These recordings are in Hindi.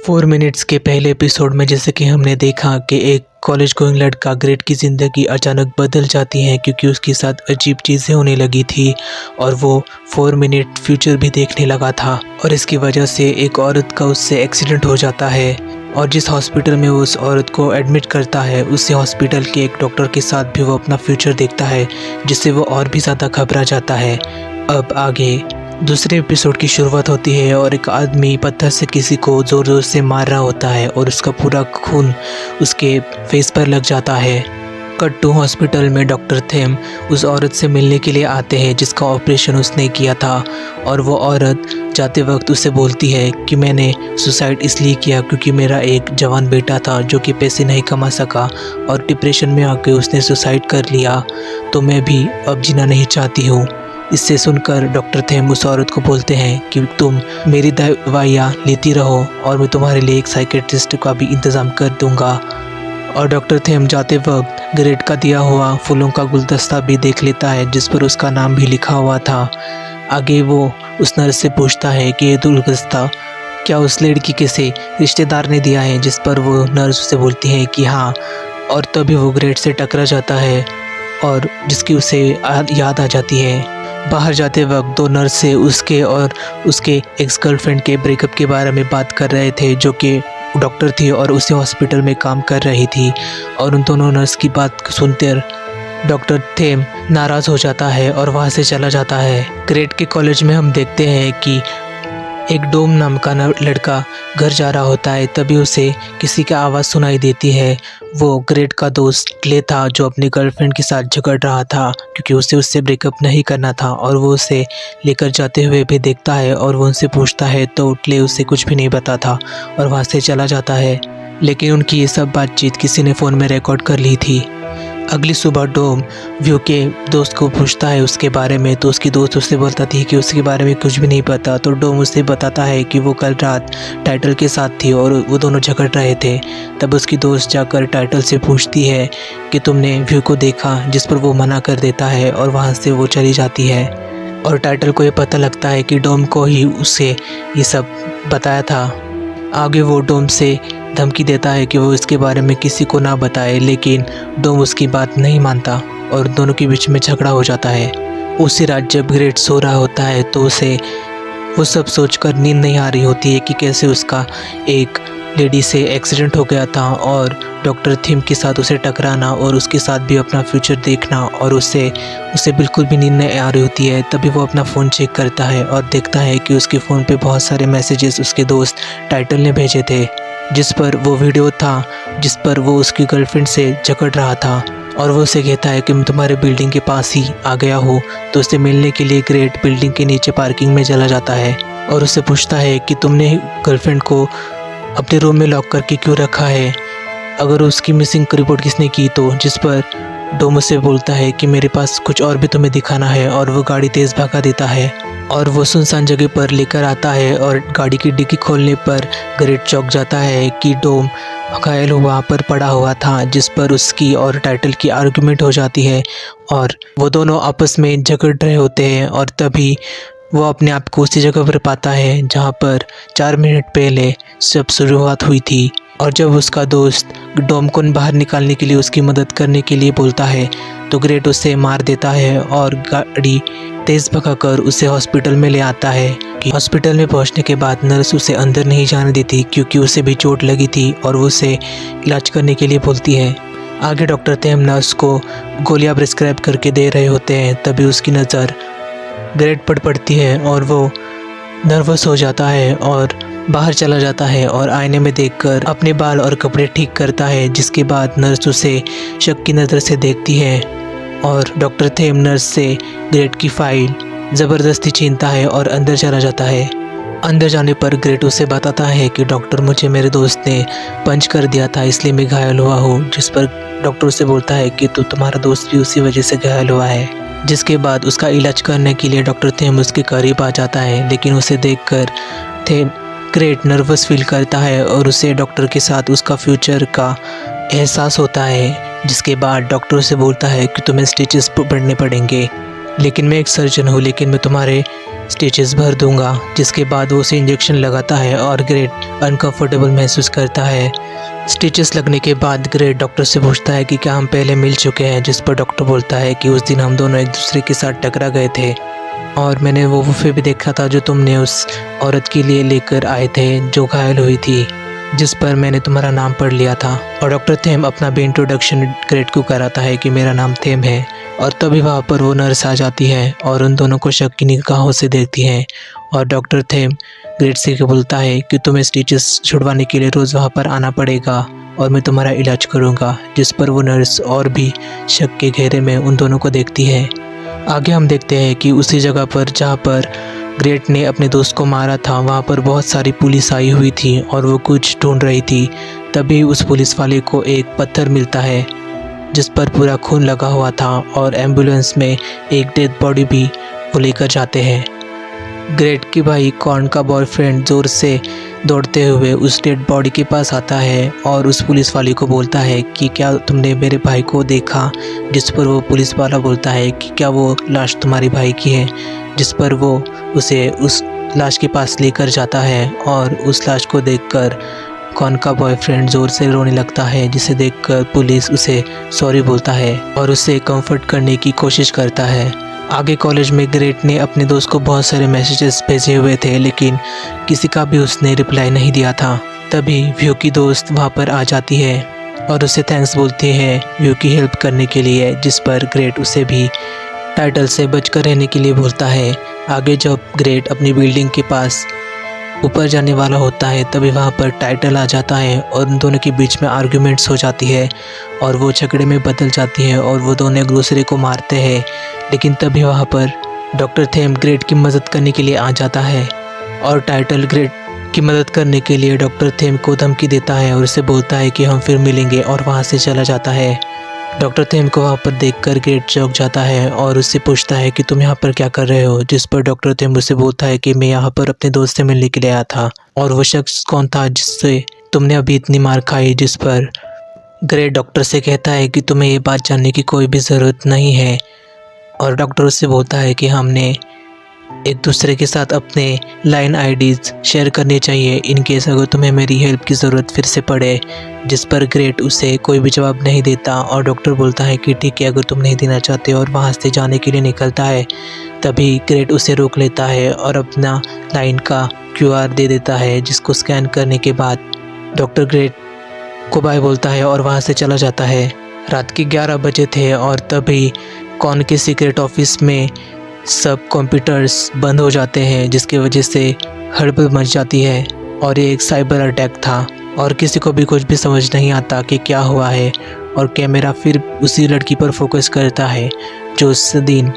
4 मिनट्स के पहले एपिसोड में जैसे कि हमने देखा कि एक कॉलेज गोइंग लड़का ग्रेट की ज़िंदगी अचानक बदल जाती है क्योंकि उसके साथ अजीब चीज़ें होने लगी थी और वो 4 मिनट फ्यूचर भी देखने लगा था और इसकी वजह से एक औरत का उससे एक्सीडेंट हो जाता है और जिस हॉस्पिटल में वो उस औरत को एडमिट करता है उसी हॉस्पिटल के एक डॉक्टर के साथ भी वो अपना फ्यूचर देखता है, जिससे वो और भी ज़्यादा घबरा जाता है। अब आगे दूसरे एपिसोड की शुरुआत होती है और एक आदमी पत्थर से किसी को ज़ोर ज़ोर से मार रहा होता है और उसका पूरा खून उसके फेस पर लग जाता है। कट टू हॉस्पिटल में डॉक्टर थेम उस औरत से मिलने के लिए आते हैं जिसका ऑपरेशन उसने किया था और वो औरत जाते वक्त उसे बोलती है कि मैंने सुसाइड इसलिए किया क्योंकि मेरा एक जवान बेटा था जो कि पैसे नहीं कमा सका और डिप्रेशन में आके उसने सुसाइड कर लिया, तो मैं भी अब जीना नहीं चाहती हूँ। इससे सुनकर डॉक्टर थेम उस औरत को बोलते हैं कि तुम मेरी दवाइयाँ लेती रहो और मैं तुम्हारे लिए एक साइकेट्रिस्ट का भी इंतज़ाम कर दूंगा। और डॉक्टर थेम जाते वक्त ग्रेट का दिया हुआ फूलों का गुलदस्ता भी देख लेता है जिस पर उसका नाम भी लिखा हुआ था। आगे वो उस नर्स से पूछता है कि ये गुलदस्ता क्या उस लड़की के से रिश्तेदार ने दिया है, जिस पर वो नर्स उसे बोलती है कि हाँ, और तभी वो ग्रेट से टकरा जाता है और जिसकी उसे याद आ जाती है। बाहर जाते वक्त दो नर्स से उसके और उसके एक्स गर्लफ्रेंड के ब्रेकअप के बारे में बात कर रहे थे जो कि डॉक्टर थी और उसी हॉस्पिटल में काम कर रही थी और उन दोनों नर्स की बात सुनते डॉक्टर थेम नाराज़ हो जाता है और वहाँ से चला जाता है। ग्रेट के कॉलेज में हम देखते हैं कि एक डोम नाम का लड़का घर जा रहा होता है, तभी उसे किसी की आवाज़ सुनाई देती है। वो ग्रेट का दोस्त क्ले था जो अपनी गर्लफ्रेंड के साथ झगड़ रहा था क्योंकि उसे उससे ब्रेकअप नहीं करना था और वो उसे लेकर जाते हुए भी देखता है और वो उनसे पूछता है तो क्ले उसे कुछ भी नहीं बताता और वहाँ से चला जाता है। लेकिन उनकी ये सब बातचीत किसी ने फ़ोन में रिकॉर्ड कर ली थी। अगली सुबह डोम व्यू के दोस्त को पूछता है उसके बारे में, तो उसकी दोस्त उससे बताती है कि उसके बारे में कुछ भी नहीं पता। तो डोम उससे बताता है कि वो कल रात टाइटल के साथ थी और वो दोनों झगड़ रहे थे। तब उसकी दोस्त जाकर टाइटल से पूछती है कि तुमने व्यू को देखा, जिस पर वो मना कर देता है और वहाँ से वो चली जाती है। और टाइटल को ये पता लगता है कि डोम को ही उसे ये सब बताया था। आगे वो डोम से धमकी देता है कि वो इसके बारे में किसी को ना बताए, लेकिन डोम उसकी बात नहीं मानता और दोनों के बीच में झगड़ा हो जाता है। उसी रात जब ग्रेट सो रहा होता है तो उसे वो सब सोचकर नींद नहीं आ रही होती है कि कैसे उसका एक लेडी से एक्सीडेंट हो गया था और डॉक्टर थीम के साथ उसे टकराना और उसके साथ भी अपना फ्यूचर देखना और उसे बिल्कुल भी नींद नहीं आ रही होती है। तभी वो अपना फ़ोन चेक करता है और देखता है कि उसके फ़ोन पे बहुत सारे मैसेजेस उसके दोस्त टाइटल ने भेजे थे, जिस पर वो वीडियो था जिस पर वो उसकी गर्लफ्रेंड से झगड़ रहा था और वो उसे कहता है कि मैं तुम्हारे बिल्डिंग के पास ही आ गया हूँ। तो उससे मिलने के लिए ग्रेट बिल्डिंग के नीचे पार्किंग में चला जाता है और उससे पूछता है कि तुमने गर्लफ्रेंड को अपने रूम में लॉक करके क्यों रखा है, अगर उसकी मिसिंग रिपोर्ट किसने की तो, जिस पर डोम उसे बोलता है कि मेरे पास कुछ और भी तुम्हें दिखाना है और वो गाड़ी तेज़ भगा देता है और वो सुनसान जगह पर लेकर आता है और गाड़ी की डिक्की खोलने पर ग्रेट चौंक जाता है कि डोम घायल वहाँ पर पड़ा हुआ था, जिस पर उसकी और टाइटल की आर्गुमेंट हो जाती है और वो दोनों आपस में झगड़ रहे होते हैं। और तभी वो अपने आप को उसी जगह पर पाता है जहाँ पर 4 मिनट पहले सब शुरुआत हुई थी। और जब उसका दोस्त डोम को बाहर निकालने के लिए उसकी मदद करने के लिए बोलता है तो ग्रेट उसे मार देता है और गाड़ी तेज़ भगाकर उसे हॉस्पिटल में ले आता है। हॉस्पिटल में पहुंचने के बाद नर्स उसे अंदर नहीं जाने देती क्योंकि उसे भी चोट लगी थी और वो उसे इलाज करने के लिए बोलती है। आगे डॉक्टर थेम नर्स को गोलियां प्रिस्क्राइब करके दे रहे होते हैं, तभी उसकी नज़र ग्रेट पर पड़ती है और वो नर्वस हो जाता है और बाहर चला जाता है और आईने में देखकर अपने बाल और कपड़े ठीक करता है, जिसके बाद नर्स उसे शक की नज़र से देखती है और डॉक्टर थेम नर्स से ग्रेट की फाइल ज़बरदस्ती छीनता है और अंदर चला जाता है। अंदर जाने पर ग्रेट उसे बताता है कि डॉक्टर मुझे मेरे दोस्त ने पंच कर दिया था इसलिए मैं घायल हुआ हूँ, जिस पर डॉक्टर उसे बोलता है कि तुम्हारा दोस्त भी उसी वजह से घायल हुआ है। जिसके बाद उसका इलाज करने के लिए डॉक्टर थेम उसके करीब आ जाता है, लेकिन उसे देखकर ग्रेट नर्वस फील करता है और उसे डॉक्टर के साथ उसका फ्यूचर का एहसास होता है। जिसके बाद डॉक्टर उसे बोलता है कि तुम्हें स्टिचेस पढ़ने पड़ेंगे, लेकिन मैं एक सर्जन हूँ, लेकिन मैं तुम्हारे स्टिचेस भर दूंगा। जिसके बाद वो उसे इंजेक्शन लगाता है और ग्रेट अनकंफर्टेबल महसूस करता है। स्टिचेस लगने के बाद ग्रेट डॉक्टर से पूछता है कि क्या हम पहले मिल चुके हैं, जिस पर डॉक्टर बोलता है कि उस दिन हम दोनों एक दूसरे के साथ टकरा गए थे और मैंने वो बुफे भी देखा था जो तुमने उस औरत के लिए लेकर आए थे जो घायल हुई थी, जिस पर मैंने तुम्हारा नाम पढ़ लिया था। और डॉक्टर थेम अपना भी इंट्रोडक्शन ग्रेट को कराता है कि मेरा नाम थेम है। और तभी वहाँ पर वो नर्स आ जाती है और उन दोनों को शक की निगाहों से देखती है। और डॉक्टर थेम ग्रेट से बोलता है कि तुम्हें स्टिचेस छुड़वाने के लिए रोज़ वहाँ पर आना पड़ेगा और मैं तुम्हारा इलाज करूँगा। जिस पर वो नर्स और भी शक के घेरे में उन दोनों को देखती है। आगे हम देखते हैं कि उसी जगह पर जहाँ पर ग्रेट ने अपने दोस्त को मारा था, वहाँ पर बहुत सारी पुलिस आई हुई थी और वो कुछ ढूंढ रही थी। तभी उस पुलिस वाले को एक पत्थर मिलता है जिस पर पूरा खून लगा हुआ था और एम्बुलेंस में एक डेड बॉडी भी वो लेकर जाते हैं। ग्रेट के भाई कॉर्न का बॉयफ्रेंड ज़ोर से दौड़ते हुए उस डेड बॉडी के पास आता है और उस पुलिस वाले को बोलता है कि क्या तुमने मेरे भाई को देखा। जिस पर वो पुलिस वाला बोलता है कि क्या वो लाश तुम्हारे भाई की है। जिस पर वो उसे उस लाश के पास लेकर जाता है और उस लाश को देखकर कॉर्न का बॉयफ्रेंड ज़ोर से रोने लगता है, जिसे देखकर पुलिस उसे सॉरी बोलता है और उसे कंफर्ट करने की कोशिश करता है। आगे कॉलेज में ग्रेट ने अपने दोस्त को बहुत सारे मैसेजेस भेजे हुए थे, लेकिन किसी का भी उसने रिप्लाई नहीं दिया था। तभी व्यू की दोस्त वहाँ पर आ जाती है और उसे थैंक्स बोलती है व्यू की हेल्प करने के लिए। जिस पर ग्रेट उसे भी टाइटल से बचकर रहने के लिए बोलता है। आगे जब ग्रेट अपनी बिल्डिंग के पास ऊपर जाने वाला होता है, तभी वहाँ पर टाइटल आ जाता है और उन दोनों के बीच में आर्गुमेंट्स हो जाती है और वो झगड़े में बदल जाती है और वो दोनों एक दूसरे को मारते हैं। लेकिन तभी वहाँ पर डॉक्टर थेम ग्रेट की मदद करने के लिए आ जाता है और टाइटल ग्रेट की मदद करने के लिए डॉक्टर थेम को धमकी देता है और उसे बोलता है कि हम फिर मिलेंगे और वहाँ से चला जाता है। डॉक्टर थेम को वहाँ पर देखकर ग्रेट चौंक जाता है और उससे पूछता है कि तुम यहाँ पर क्या कर रहे हो। जिस पर डॉक्टर थेम उसे बोलता है कि मैं यहाँ पर अपने दोस्त से मिलने के लिए आया था। और वो शख्स कौन था जिससे तुमने अभी इतनी मार खाई। जिस पर ग्रेट डॉक्टर से कहता है कि तुम्हें ये बात जानने की कोई भी ज़रूरत नहीं है। और डॉक्टर उससे बोलता है कि हमने एक दूसरे के साथ अपने लाइन आईडीज़ शेयर करने चाहिए इन केस अगर तुम्हें मेरी हेल्प की ज़रूरत फिर से पड़े। जिस पर ग्रेट उसे कोई भी जवाब नहीं देता और डॉक्टर बोलता है कि ठीक है अगर तुम नहीं देना चाहते और वहाँ से जाने के लिए निकलता है। तभी ग्रेट उसे रोक लेता है और अपना लाइन का QR दे देता है, जिसको स्कैन करने के बाद डॉक्टर ग्रेट को बाय बोलता है और वहाँ से चला जाता है। रात के 11 बजे थे और तभी कॉर्न के सीक्रेट ऑफिस में सब कंप्यूटर्स बंद हो जाते हैं, जिसकी वजह से हड़बड़ मच जाती है और ये एक साइबर अटैक था और किसी को भी कुछ भी समझ नहीं आता कि क्या हुआ है। और कैमरा फिर उसी लड़की पर फोकस करता है जो उस दिन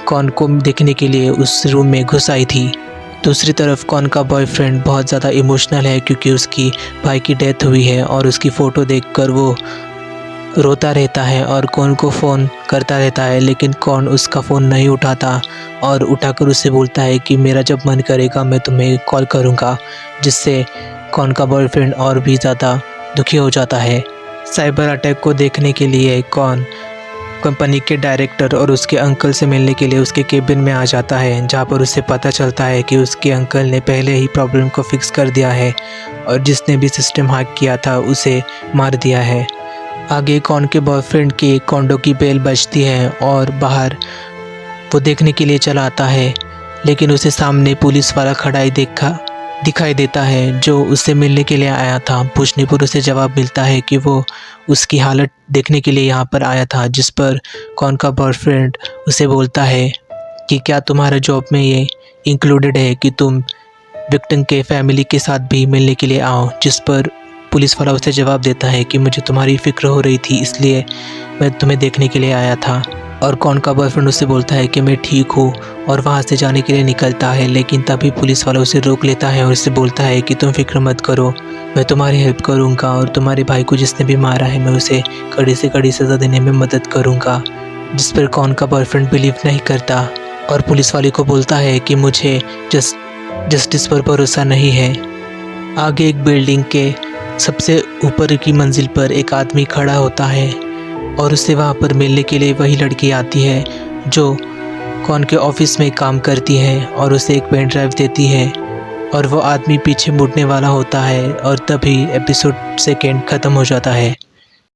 कॉर्न को देखने के लिए उस रूम में घुस आई थी। दूसरी तरफ कॉर्न का बॉयफ्रेंड बहुत ज़्यादा इमोशनल है क्योंकि उसकी भाई की डेथ हुई है और उसकी फ़ोटो देखकर वो रोता रहता है और कॉर्न को फ़ोन करता रहता है, लेकिन कॉर्न उसका फ़ोन नहीं उठाता और उठाकर उससे बोलता है कि मेरा जब मन करेगा मैं तुम्हें कॉल करूँगा। जिससे कॉर्न का बॉयफ्रेंड और भी ज़्यादा दुखी हो जाता है। साइबर अटैक को देखने के लिए कॉर्न कंपनी के डायरेक्टर और उसके अंकल से मिलने के लिए उसके केबिन में आ जाता है, जहाँ पर उसे पता चलता है कि उसके अंकल ने पहले ही प्रॉब्लम को फिक्स कर दिया है और जिसने भी सिस्टम हैक किया था उसे मार दिया है। आगे कॉर्न के बॉयफ्रेंड के कॉन्डो की बेल बजती है और बाहर वो देखने के लिए चला आता है, लेकिन उसे सामने पुलिस वाला खड़ा ही दिखाई देता है जो उससे मिलने के लिए आया था। पूछने पर उसे जवाब मिलता है कि वो उसकी हालत देखने के लिए यहाँ पर आया था। जिस पर कॉर्न का बॉयफ्रेंड उसे बोलता है कि क्या तुम्हारा जॉब में ये इंक्लूडेड है कि तुम विक्टिम के फैमिली के साथ भी मिलने के लिए आओ। जिस पर पुलिस वाला उसे जवाब देता है कि मुझे तुम्हारी फ़िक्र हो रही थी इसलिए मैं तुम्हें देखने के लिए आया था। और कॉर्न का बॉयफ्रेंड उससे बोलता है कि मैं ठीक हूँ और वहाँ से जाने के लिए निकलता है, लेकिन तभी पुलिस वाला उसे रोक लेता है और उससे बोलता है कि तुम फिक्र मत करो, मैं तुम्हारी हेल्प करूँगा और तुम्हारे भाई को जिसने भी मारा है मैं उसे कड़ी से कड़ी सज़ा देने में मदद करूँगा। जिस पर कॉर्न का बॉयफ्रेंड बिलीव नहीं करता और पुलिस वाले को बोलता है कि मुझे जस्टिस पर भरोसा नहीं है। आगे एक बिल्डिंग के सबसे ऊपर की मंजिल पर एक आदमी खड़ा होता है और उससे वहाँ पर मिलने के लिए वही लड़की आती है जो कौन के ऑफिस में काम करती है और उसे एक पेन ड्राइव देती है और वो आदमी पीछे मुड़ने वाला होता है और तभी एपिसोड सेकेंड ख़त्म हो जाता है।